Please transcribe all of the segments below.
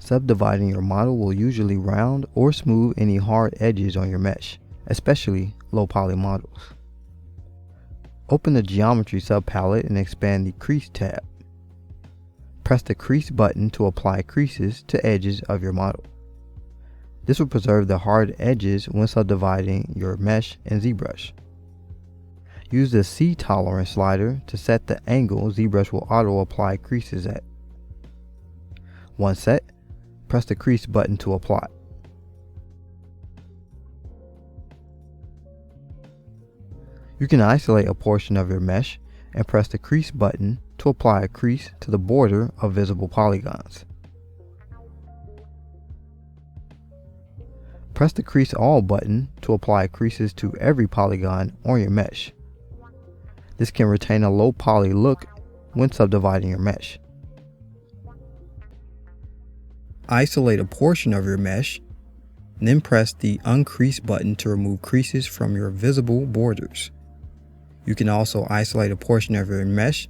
Subdividing your model will usually round or smooth any hard edges on your mesh, especially low poly models. Open the Geometry subpalette and expand the Crease tab. Press the Crease button to apply creases to edges of your model. This will preserve the hard edges when subdividing your mesh in ZBrush. Use the C tolerance slider to set the angle ZBrush will auto apply creases at. Once set, press the Crease button to apply. You can isolate a portion of your mesh and press the Crease button to apply a crease to the border of visible polygons. Press the Crease All button to apply creases to every polygon on your mesh. This can retain a low poly look when subdividing your mesh. Isolate a portion of your mesh, then press the Uncrease button to remove creases from your visible borders. You can also isolate a portion of your mesh.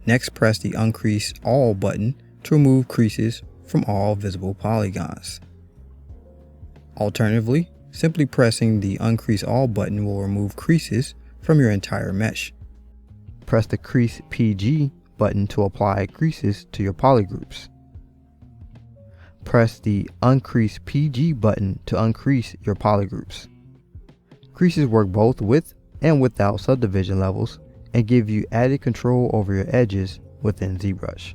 Next, press the Uncrease All button to remove creases from all visible polygons. Alternatively, simply pressing the Uncrease All button will remove creases from your entire mesh. Press the Crease PG button to apply creases to your polygroups. Press the Uncrease PG button to uncrease your polygroups. Creases work both with and without subdivision levels and give you added control over your edges within ZBrush.